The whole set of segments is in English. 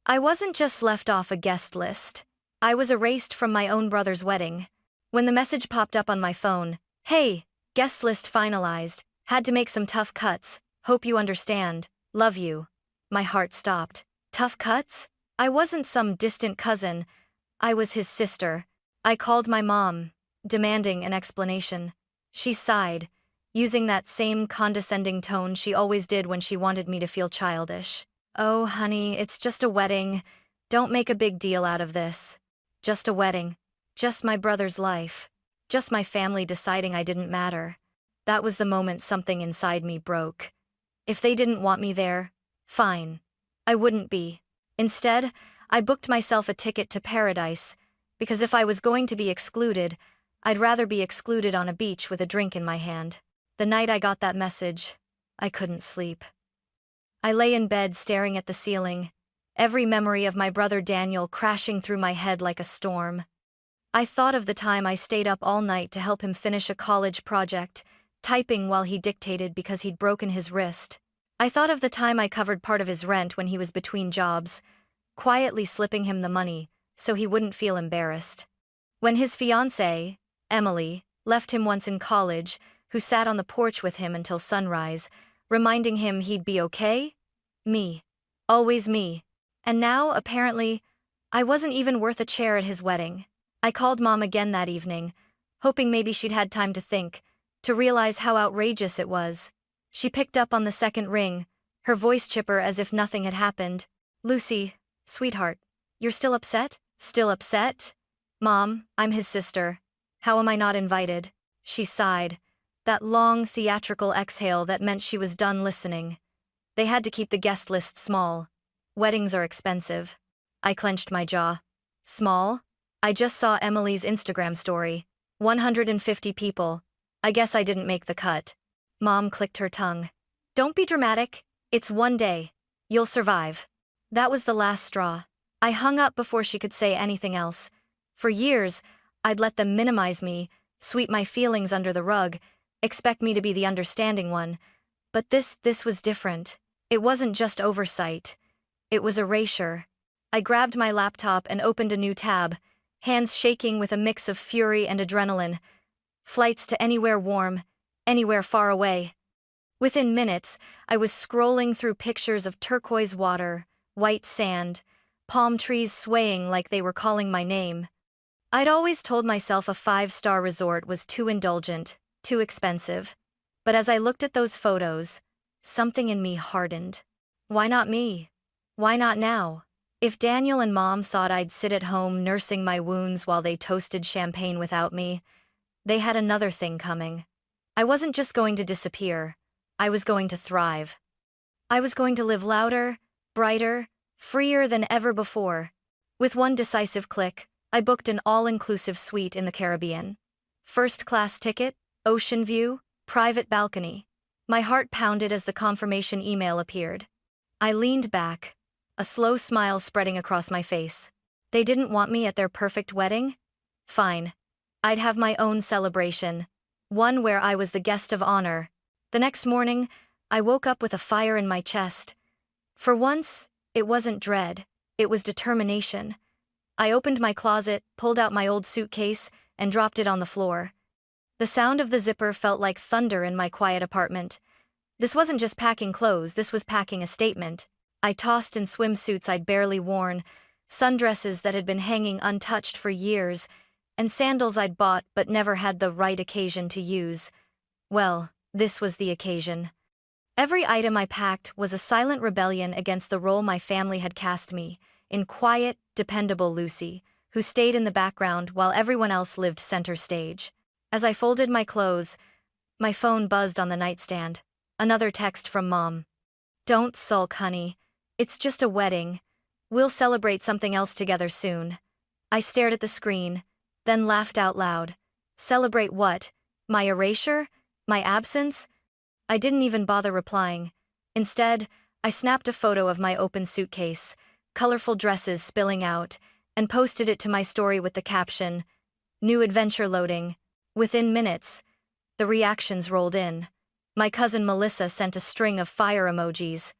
I wasn't just left off a guest list. I was erased from my own brother's wedding. When the message popped up on my phone, "Hey, guest list finalized. Had to make some tough cuts. Hope you understand. Love you." My heart stopped. Tough cuts? I wasn't some distant cousin. I was his sister. I called my mom, demanding an explanation. She sighed, using that same condescending tone she always did when she wanted me to feel childish. "Oh, honey, it's just a wedding. Don't make a big deal out of this. Just a wedding. Just my brother's life. Just my family deciding I didn't matter." That was the moment something inside me broke. If they didn't want me there, fine. I wouldn't be. Instead, I booked myself a ticket to paradise, because if I was going to be excluded, I'd rather be excluded on a beach with a drink in my hand. The night I got that message, I couldn't sleep. I lay in bed staring at the ceiling, every memory of my brother Daniel crashing through my head like a storm. I thought of the time I stayed up all night to help him finish a college project, typing while he dictated because he'd broken his wrist. I thought of the time I covered part of his rent when he was between jobs, quietly slipping him the money so he wouldn't feel embarrassed. When his fiancée, Emily, left him once in college, who sat on the porch with him until sunrise, reminding him he'd be okay? Me. Always me. And now, apparently, I wasn't even worth a chair at his wedding. I called Mom again that evening, hoping maybe she'd had time to think, to realize how outrageous it was. She picked up on the second ring, her voice chipper as if nothing had happened. "Lucy, sweetheart, you're still upset?" "Still upset? Mom, I'm his sister. How am I not invited?" She sighed, that long theatrical exhale that meant she was done listening. They had to keep the guest list small. Weddings are expensive. I clenched my jaw. Small? I just saw Emily's Instagram story. 150 people. I guess I didn't make the cut. Mom clicked her tongue. "Don't be dramatic. It's one day. You'll survive." That was the last straw. I hung up before she could say anything else. For years, I'd let them minimize me, sweep my feelings under the rug, expect me to be the understanding one. But this was different. It wasn't just oversight. It was erasure. I grabbed my laptop and opened a new tab, hands shaking with a mix of fury and adrenaline. Flights to anywhere warm, anywhere far away. Within minutes, I was scrolling through pictures of turquoise water, white sand, palm trees swaying like they were calling my name. I'd always told myself a 5-star resort was too indulgent, too expensive. But as I looked at those photos, something in me hardened. Why not me? Why not now? If Daniel and Mom thought I'd sit at home nursing my wounds while they toasted champagne without me, they had another thing coming. I wasn't just going to disappear. I was going to thrive. I was going to live louder, brighter, freer than ever before. With one decisive click, I booked an all-inclusive suite in the Caribbean. First-class ticket, ocean view, private balcony. My heart pounded as the confirmation email appeared. I leaned back, a slow smile spreading across my face. They didn't want me at their perfect wedding? Fine. I'd have my own celebration, one where I was the guest of honor. The next morning, I woke up with a fire in my chest. For once, it wasn't dread, it was determination. I opened my closet, pulled out my old suitcase, and dropped it on the floor. The sound of the zipper felt like thunder in my quiet apartment. This wasn't just packing clothes, this was packing a statement. I tossed in swimsuits I'd barely worn, sundresses that had been hanging untouched for years, and sandals I'd bought but never had the right occasion to use. Well, this was the occasion. Every item I packed was a silent rebellion against the role my family had cast me, in quiet, dependable Lucy, who stayed in the background while everyone else lived center stage. As I folded my clothes, my phone buzzed on the nightstand. Another text from Mom. "Don't sulk, honey. It's just a wedding. We'll celebrate something else together soon." I stared at the screen, then laughed out loud. Celebrate what? My erasure? My absence? I didn't even bother replying. Instead, I snapped a photo of my open suitcase, colorful dresses spilling out, and posted it to my story with the caption, "New adventure loading." Within minutes, the reactions rolled in. My cousin Melissa sent a string of fire emojis.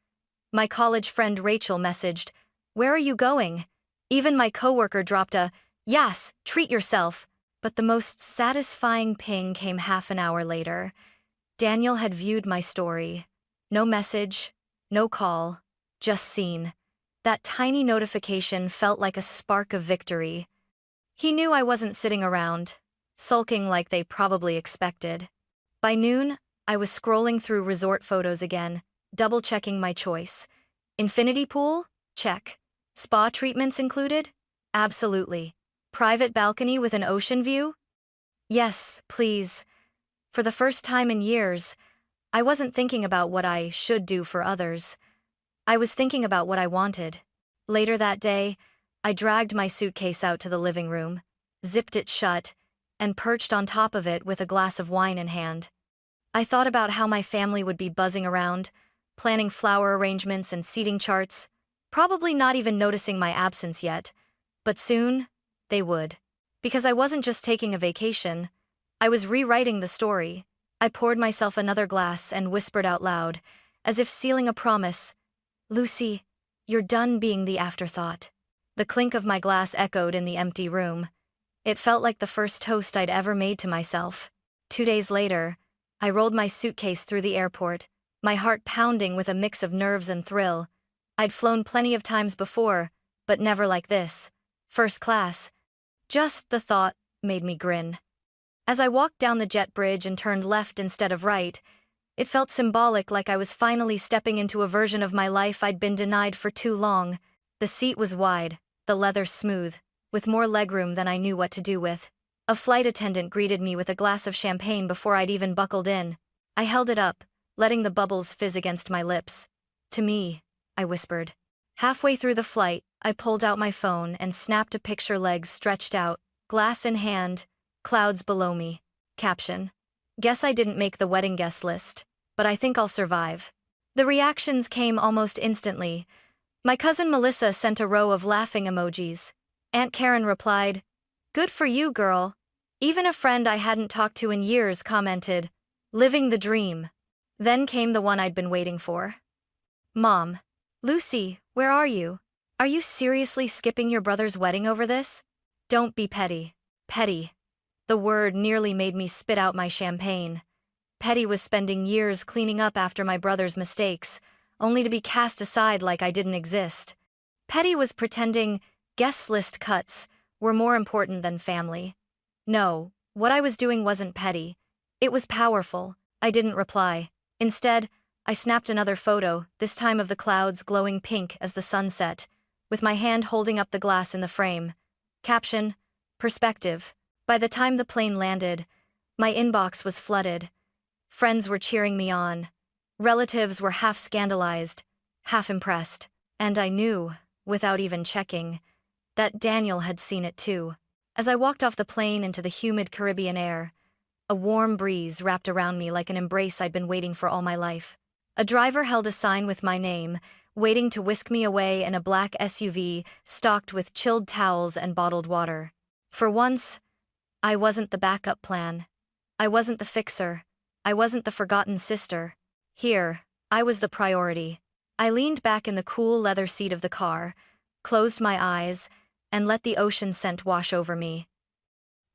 My college friend Rachel messaged, Where are you going? Even my coworker dropped a, "Yes, treat yourself." But the most satisfying ping came half an hour later. Daniel had viewed my story. No message, no call, just seen. That tiny notification felt like a spark of victory. He knew I wasn't sitting around, sulking like they probably expected. By noon, I was scrolling through resort photos again, double-checking my choice. Infinity pool? Check. Spa treatments included? Absolutely. Private balcony with an ocean view? Yes, please. For the first time in years, I wasn't thinking about what I should do for others. I was thinking about what I wanted. Later that day, I dragged my suitcase out to the living room, zipped it shut, and perched on top of it with a glass of wine in hand. I thought about how my family would be buzzing around, planning flower arrangements and seating charts, probably not even noticing my absence yet. But soon, they would. Because I wasn't just taking a vacation, I was rewriting the story. I poured myself another glass and whispered out loud, as if sealing a promise, "Lucy, you're done being the afterthought." The clink of my glass echoed in the empty room. It felt like the first toast I'd ever made to myself. 2 days later, I rolled my suitcase through the airport, my heart pounding with a mix of nerves and thrill. I'd flown plenty of times before, but never like this. First class. Just the thought made me grin. As I walked down the jet bridge and turned left instead of right, it felt symbolic, like I was finally stepping into a version of my life I'd been denied for too long. The seat was wide, the leather smooth, with more legroom than I knew what to do with. A flight attendant greeted me with a glass of champagne before I'd even buckled in. I held it up, letting the bubbles fizz against my lips. "To me," I whispered. Halfway through the flight, I pulled out my phone and snapped a picture, legs stretched out, glass in hand, clouds below me. Caption: "Guess I didn't make the wedding guest list, but I think I'll survive." The reactions came almost instantly. My cousin Melissa sent a row of laughing emojis. Aunt Karen replied, "Good for you, girl." Even a friend I hadn't talked to in years commented, "Living the dream." Then came the one I'd been waiting for. "Mom. Lucy, where are you? Are you seriously skipping your brother's wedding over this?" "Don't be petty." Petty. The word nearly made me spit out my champagne. Petty was spending years cleaning up after my brother's mistakes, only to be cast aside like I didn't exist. Petty was pretending guest list cuts were more important than family. No, what I was doing wasn't petty. It was powerful. I didn't reply. Instead, I snapped another photo, this time of the clouds glowing pink as the sun set, with my hand holding up the glass in the frame. Caption: "Perspective." By the time the plane landed, my inbox was flooded. Friends were cheering me on. Relatives were half scandalized, half impressed. And I knew, without even checking, that Daniel had seen it too. As I walked off the plane into the humid Caribbean air, a warm breeze wrapped around me like an embrace I'd been waiting for all my life. A driver held a sign with my name, waiting to whisk me away in a black SUV stocked with chilled towels and bottled water. For once, I wasn't the backup plan. I wasn't the fixer. I wasn't the forgotten sister. Here, I was the priority. I leaned back in the cool leather seat of the car, closed my eyes, and let the ocean scent wash over me.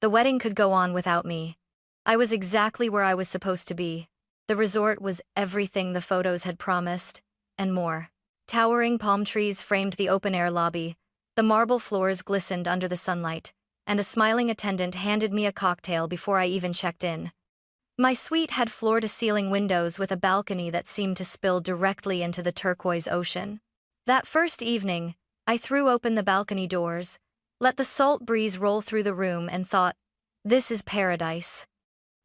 The wedding could go on without me. I was exactly where I was supposed to be. The resort was everything the photos had promised, and more. Towering palm trees framed the open-air lobby. The marble floors glistened under the sunlight, and a smiling attendant handed me a cocktail before I even checked in. My suite had floor-to-ceiling windows with a balcony that seemed to spill directly into the turquoise ocean. That first evening, I threw open the balcony doors, let the salt breeze roll through the room, and thought, "This is paradise."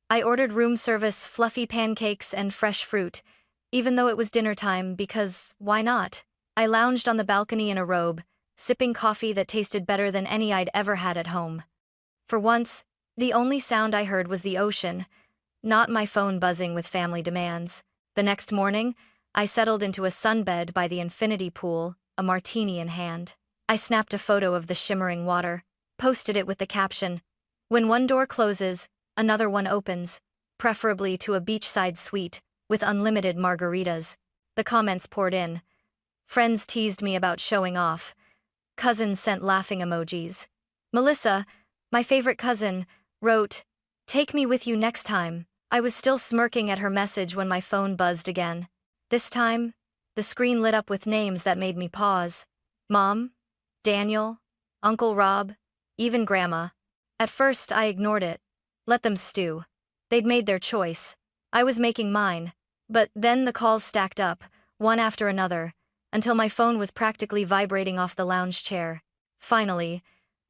I ordered room service, fluffy pancakes, and fresh fruit, even though it was dinner time, because why not? I lounged on the balcony in a robe, sipping coffee that tasted better than any I'd ever had at home. For once, the only sound I heard was the ocean, not my phone buzzing with family demands. The next morning, I settled into a sunbed by the infinity pool, a martini in hand. I snapped a photo of the shimmering water, posted it with the caption, "When one door closes, another one opens, preferably to a beachside suite, with unlimited margaritas." The comments poured in. Friends teased me about showing off, Cousins sent laughing emojis. Melissa, my favorite cousin, wrote, "Take me with you next time." I was still smirking at her message when my phone buzzed again. This time, the screen lit up with names that made me pause. Mom, Daniel, Uncle Rob, even Grandma. At first, I ignored it. Let them stew. They'd made their choice. I was making mine. But then the calls stacked up, one after another, until my phone was practically vibrating off the lounge chair. Finally,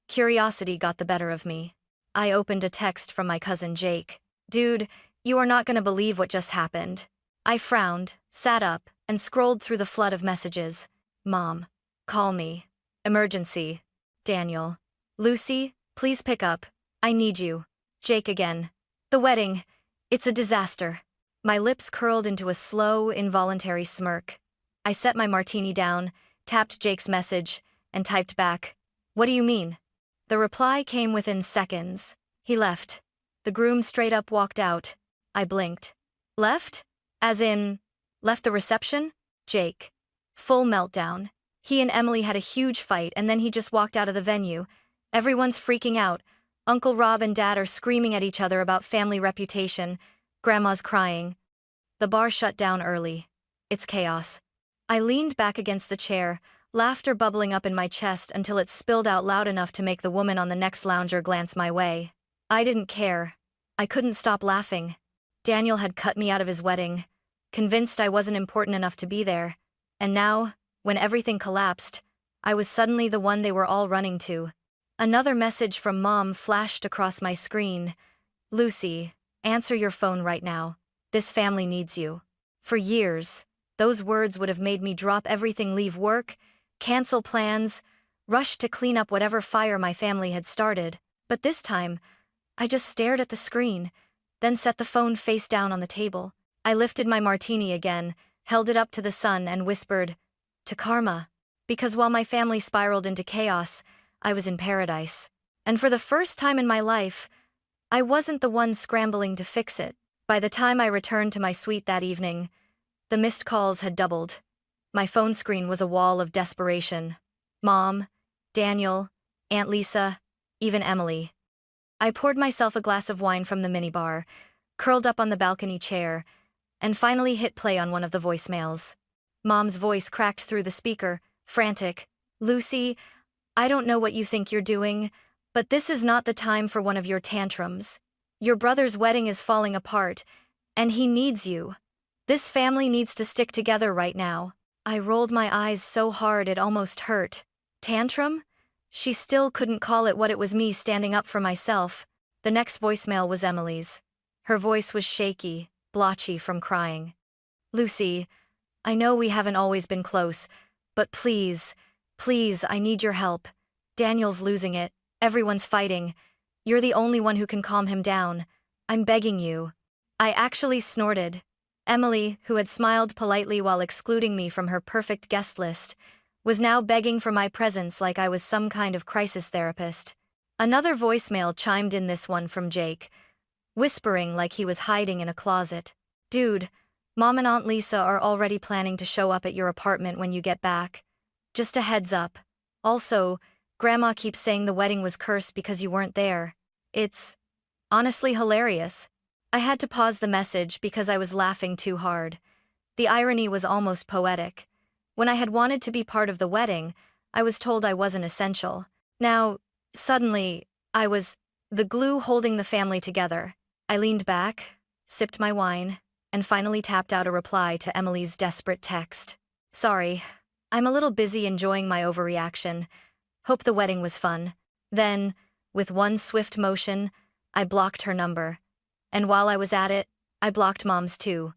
curiosity got the better of me. I opened a text from my cousin Jake. "Dude, you are not gonna believe what just happened." I frowned, sat up, and scrolled through the flood of messages. Mom, call me. Emergency. Daniel. Lucy, please pick up. I need you. Jake again. The wedding. It's a disaster. My lips curled into a slow, involuntary smirk. I set my martini down, tapped Jake's message, and typed back, "What do you mean?" The reply came within seconds. He left. The groom straight up walked out. I blinked. Left? As in, left the reception? Jake. Full meltdown. He and Emily had a huge fight and then he just walked out of the venue. Everyone's freaking out. Uncle Rob and Dad are screaming at each other about family reputation. Grandma's crying. The bar shut down early. It's chaos. I leaned back against the chair, laughter bubbling up in my chest until it spilled out loud enough to make the woman on the next lounger glance my way. I didn't care. I couldn't stop laughing. Daniel had cut me out of his wedding, convinced I wasn't important enough to be there. And now, when everything collapsed, I was suddenly the one they were all running to. Another message from Mom flashed across my screen. "Lucy, answer your phone right now. This family needs you." For years, those words would have made me drop everything, leave work, cancel plans, rush to clean up whatever fire my family had started. But this time, I just stared at the screen, then set the phone face down on the table. I lifted my martini again, held it up to the sun and whispered, "To karma." Because while my family spiraled into chaos, I was in paradise. And for the first time in my life, I wasn't the one scrambling to fix it. By the time I returned to my suite that evening, the missed calls had doubled. My phone screen was a wall of desperation. Mom, Daniel, Aunt Lisa, even Emily. I poured myself a glass of wine from the minibar, curled up on the balcony chair, and finally hit play on one of the voicemails. Mom's voice cracked through the speaker, frantic. "Lucy, I don't know what you think you're doing, but this is not the time for one of your tantrums. Your brother's wedding is falling apart, and he needs you. This family needs to stick together right now." I rolled my eyes so hard it almost hurt. Tantrum? She still couldn't call it what it was, me standing up for myself. The next voicemail was Emily's. Her voice was shaky, blotchy from crying. "Lucy, I know we haven't always been close, but please, please, I need your help. Daniel's losing it, everyone's fighting. You're the only one who can calm him down. I'm begging you." I actually snorted. Emily, who had smiled politely while excluding me from her perfect guest list, was now begging for my presence like I was some kind of crisis therapist. Another voicemail chimed in, this one from Jake, whispering like he was hiding in a closet. "Dude, Mom and Aunt Lisa are already planning to show up at your apartment when you get back. Just a heads up. Also, Grandma keeps saying the wedding was cursed because you weren't there. It's honestly hilarious." I had to pause the message because I was laughing too hard. The irony was almost poetic. When I had wanted to be part of the wedding, I was told I wasn't essential. Now, suddenly, I was the glue holding the family together. I leaned back, sipped my wine, and finally tapped out a reply to Emily's desperate text. "Sorry, I'm a little busy enjoying my overreaction. Hope the wedding was fun." Then, with one swift motion, I blocked her number. And while I was at it, I blocked Mom's too.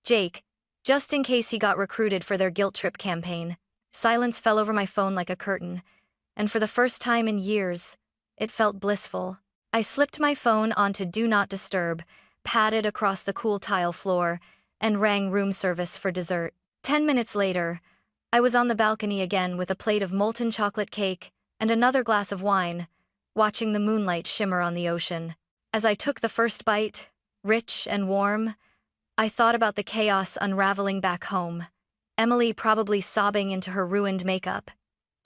Jake, just in case he got recruited for their guilt trip campaign. Silence fell over my phone like a curtain, and for the first time in years, it felt blissful. I slipped my phone onto Do Not Disturb, patted across the cool tile floor, and rang room service for dessert. 10 minutes later, I was on the balcony again with a plate of molten chocolate cake and another glass of wine, watching the moonlight shimmer on the ocean. As I took the first bite, rich and warm, I thought about the chaos unraveling back home. Emily probably sobbing into her ruined makeup.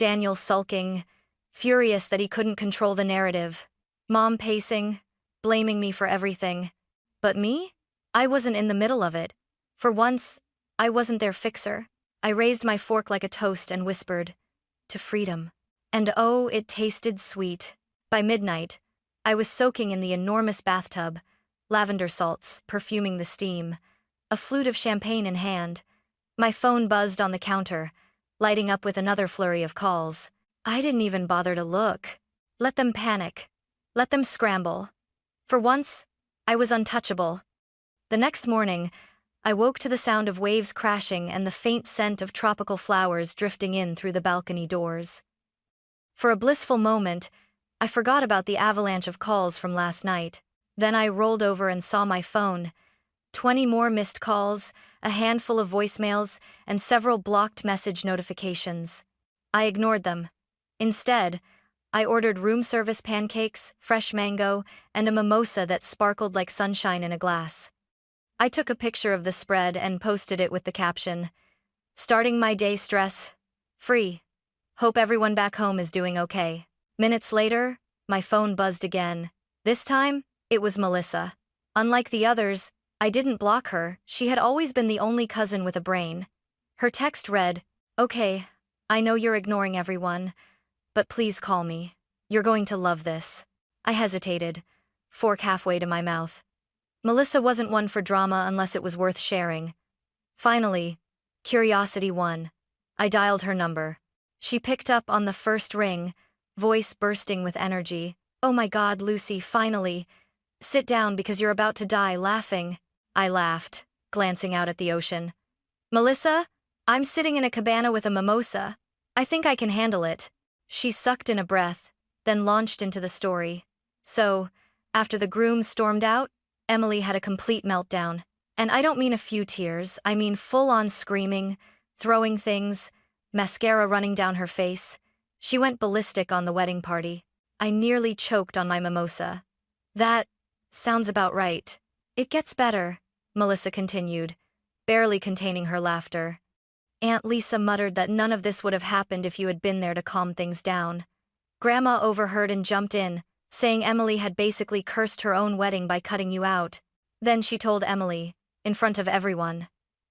Daniel sulking, furious that he couldn't control the narrative. Mom pacing, blaming me for everything. But me? I wasn't in the middle of it. For once, I wasn't their fixer. I raised my fork like a toast and whispered, "To freedom." And oh, it tasted sweet. By midnight, I was soaking in the enormous bathtub, lavender salts perfuming the steam, a flute of champagne in hand. My phone buzzed on the counter, lighting up with another flurry of calls. I didn't even bother to look. Let them panic. Let them scramble. For once, I was untouchable. The next morning, I woke to the sound of waves crashing and the faint scent of tropical flowers drifting in through the balcony doors. For a blissful moment, I forgot about the avalanche of calls from last night. Then I rolled over and saw my phone. 20 more missed calls, a handful of voicemails, and several blocked message notifications. I ignored them. Instead, I ordered room service pancakes, fresh mango, and a mimosa that sparkled like sunshine in a glass. I took a picture of the spread and posted it with the caption, "Starting my day stress-free. Hope everyone back home is doing okay." Minutes later, my phone buzzed again. This time, it was Melissa. Unlike the others, I didn't block her. She had always been the only cousin with a brain. Her text read, "Okay, I know you're ignoring everyone, but please call me. You're going to love this." I hesitated, fork halfway to my mouth. Melissa wasn't one for drama unless it was worth sharing. Finally, curiosity won. I dialed her number. She picked up on the first ring, voice bursting with energy. "Oh my God, Lucy, finally. Sit down because you're about to die laughing." I laughed, glancing out at the ocean. "Melissa, I'm sitting in a cabana with a mimosa. I think I can handle it." She sucked in a breath, then launched into the story. So, after the grooms stormed out, Emily had a complete meltdown. And I don't mean a few tears, I mean full-on screaming, throwing things, mascara running down her face. She went ballistic on the wedding party. I nearly choked on my mimosa. "That sounds about right." "It gets better," Melissa continued, barely containing her laughter. "Aunt Lisa muttered that none of this would have happened if you had been there to calm things down. Grandma overheard and jumped in, saying Emily had basically cursed her own wedding by cutting you out. Then she told Emily, in front of everyone,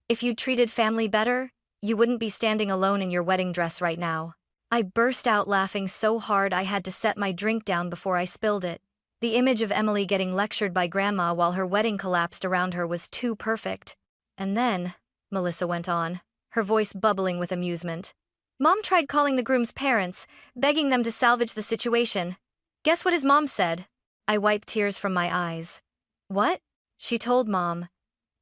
if you'd treated family better, you wouldn't be standing alone in your wedding dress right now." I burst out laughing so hard I had to set my drink down before I spilled it. The image of Emily getting lectured by Grandma while her wedding collapsed around her was too perfect. "And then," Melissa went on, her voice bubbling with amusement, "Mom tried calling the groom's parents, begging them to salvage the situation. Guess what his mom said?" I wiped tears from my eyes. "What?" She told Mom,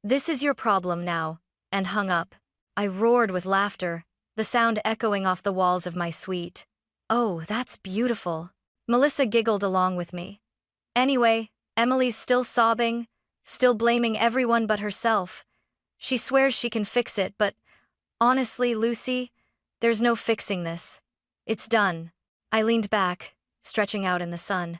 "This is your problem now," and hung up. I roared with laughter, the sound echoing off the walls of my suite. "Oh, that's beautiful." Melissa giggled along with me. Anyway, Emily's still sobbing, still blaming everyone but herself. She swears she can fix it, but honestly, Lucy, there's no fixing this. It's done. I leaned back, stretching out in the sun.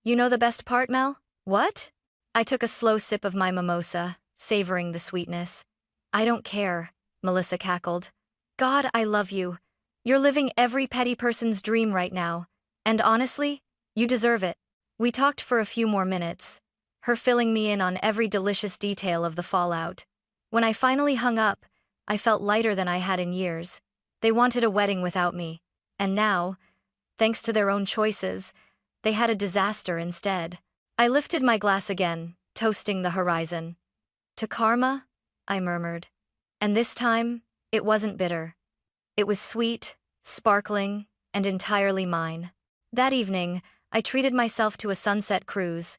"You know the best part, Mel?" "What?" I took a slow sip of my mimosa, savoring the sweetness. "I don't care," Melissa cackled. "God, I love you. You're living every petty person's dream right now. And honestly, you deserve it." We talked for a few more minutes, her filling me in on every delicious detail of the fallout. When I finally hung up, I felt lighter than I had in years. They wanted a wedding without me. And now, thanks to their own choices, they had a disaster instead. I lifted my glass again, toasting the horizon. "To karma?" I murmured. And this time, it wasn't bitter. It was sweet, sparkling, and entirely mine. That evening, I treated myself to a sunset cruise.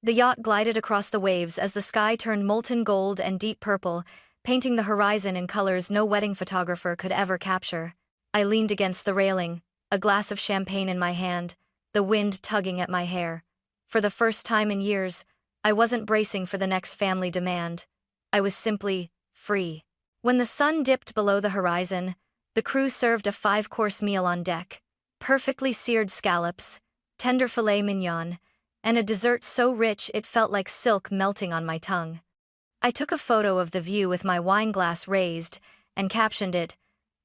The yacht glided across the waves as the sky turned molten gold and deep purple, painting the horizon in colors no wedding photographer could ever capture. I leaned against the railing, a glass of champagne in my hand, the wind tugging at my hair. For the first time in years, I wasn't bracing for the next family demand. I was simply free. When the sun dipped below the horizon, the crew served a 5-course meal on deck. Perfectly seared scallops, tender filet mignon, and a dessert so rich it felt like silk melting on my tongue. I took a photo of the view with my wine glass raised and captioned it,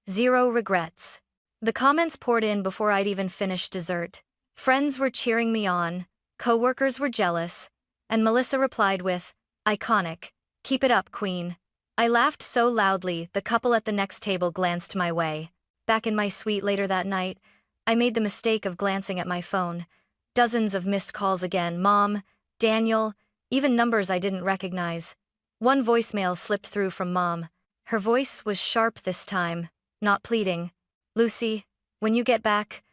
"Zero regrets." The comments poured in before I'd even finished dessert. Friends were cheering me on, coworkers were jealous, and Melissa replied with, "Iconic. Keep it up, queen." I laughed so loudly, the couple at the next table glanced my way. Back in my suite later that night, I made the mistake of glancing at my phone. Dozens of missed calls again, Mom, Daniel, even numbers I didn't recognize. One voicemail slipped through from Mom. Her voice was sharp this time, not pleading. "Lucy, when you get back,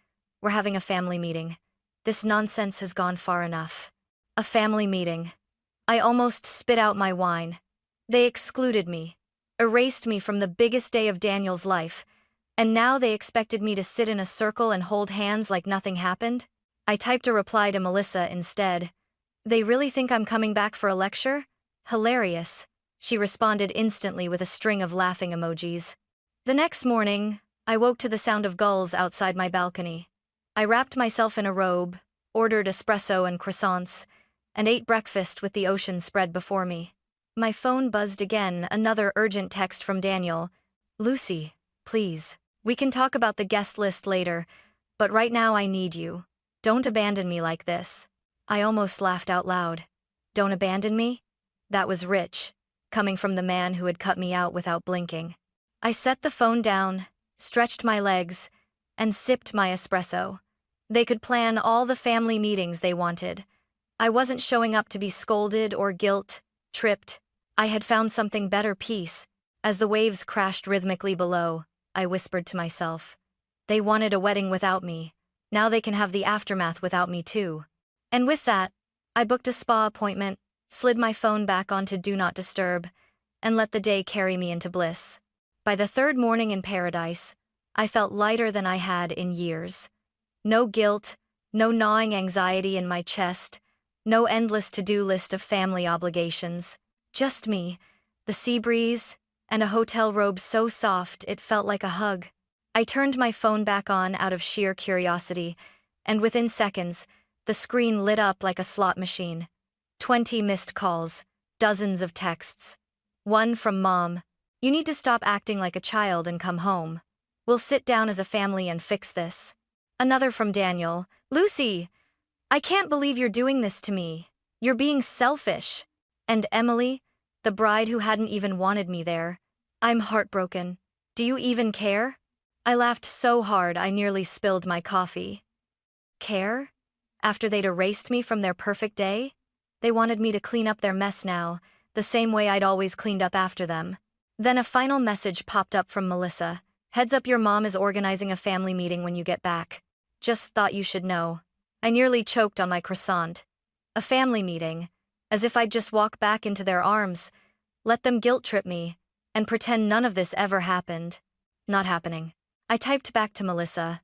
we're having a family meeting. This nonsense has gone far enough." A family meeting. I almost spit out my wine. They excluded me, erased me from the biggest day of Daniel's life, and now they expected me to sit in a circle and hold hands like nothing happened? I typed a reply to Melissa instead. "They really think I'm coming back for a lecture? Hilarious." She responded instantly with a string of laughing emojis. The next morning, I woke to the sound of gulls outside my balcony. I wrapped myself in a robe, ordered espresso and croissants, and ate breakfast with the ocean spread before me. My phone buzzed again, another urgent text from Daniel. "Lucy, please. We can talk about the guest list later, but right now I need you. Don't abandon me like this." I almost laughed out loud. Don't abandon me? That was rich, coming from the man who had cut me out without blinking. I set the phone down, stretched my legs, and sipped my espresso. They could plan all the family meetings they wanted. I wasn't showing up to be scolded or guilt-tripped. I had found something better, peace. As the waves crashed rhythmically below, I whispered to myself. They wanted a wedding without me. Now they can have the aftermath without me too. And with that, I booked a spa appointment, slid my phone back onto Do Not Disturb, and let the day carry me into bliss. By the third morning in paradise, I felt lighter than I had in years. No guilt, no gnawing anxiety in my chest, no endless to-do list of family obligations. Just me, the sea breeze, and a hotel robe so soft it felt like a hug. I turned my phone back on out of sheer curiosity, and within seconds, the screen lit up like a slot machine. 20 missed calls, dozens of texts. One from Mom. "You need to stop acting like a child and come home. We'll sit down as a family and fix this." Another from Daniel. "Lucy, I can't believe you're doing this to me. You're being selfish." And Emily, the bride who hadn't even wanted me there. "I'm heartbroken. Do you even care?" I laughed so hard I nearly spilled my coffee. Care? After they'd erased me from their perfect day? They wanted me to clean up their mess now, the same way I'd always cleaned up after them. Then a final message popped up from Melissa. "Heads up, your mom is organizing a family meeting when you get back. Just thought you should know." I nearly choked on my croissant. A family meeting. As if I'd just walk back into their arms, let them guilt-trip me, and pretend none of this ever happened. Not happening. I typed back to Melissa.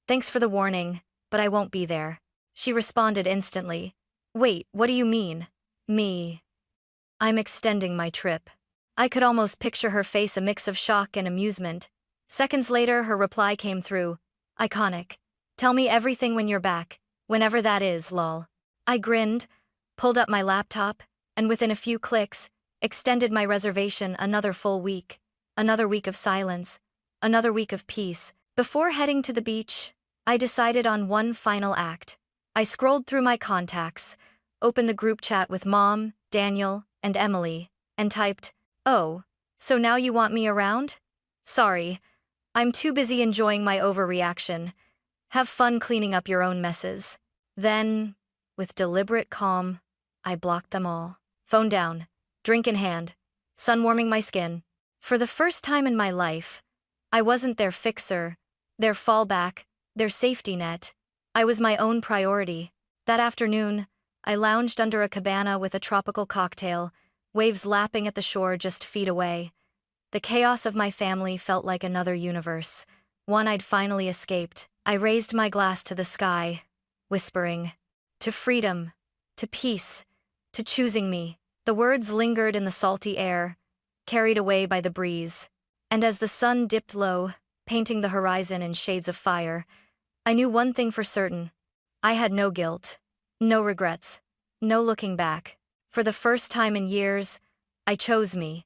"Thanks for the warning, but I won't be there." She responded instantly. "Wait, what do you mean?" "Me. I'm extending my trip." I could almost picture her face, a mix of shock and amusement. Seconds later, her reply came through. "Iconic. Tell me everything when you're back, whenever that is, lol." I grinned, pulled up my laptop, and within a few clicks, extended my reservation another full week. Another week of silence. Another week of peace. Before heading to the beach, I decided on one final act. I scrolled through my contacts, opened the group chat with Mom, Daniel, and Emily, and typed, "Oh, so now you want me around? Sorry, I'm too busy enjoying my overreaction. Have fun cleaning up your own messes." Then, with deliberate calm, I blocked them all. Phone down, drink in hand, sun warming my skin. For the first time in my life, I wasn't their fixer, their fallback, their safety net. I was my own priority. That afternoon, I lounged under a cabana with a tropical cocktail, waves lapping at the shore just feet away. The chaos of my family felt like another universe, one I'd finally escaped. I raised my glass to the sky, whispering, "To freedom, to peace, to choosing me." The words lingered in the salty air, carried away by the breeze. And as the sun dipped low, painting the horizon in shades of fire, I knew one thing for certain. I had no guilt, no regrets, no looking back. For the first time in years, I chose me.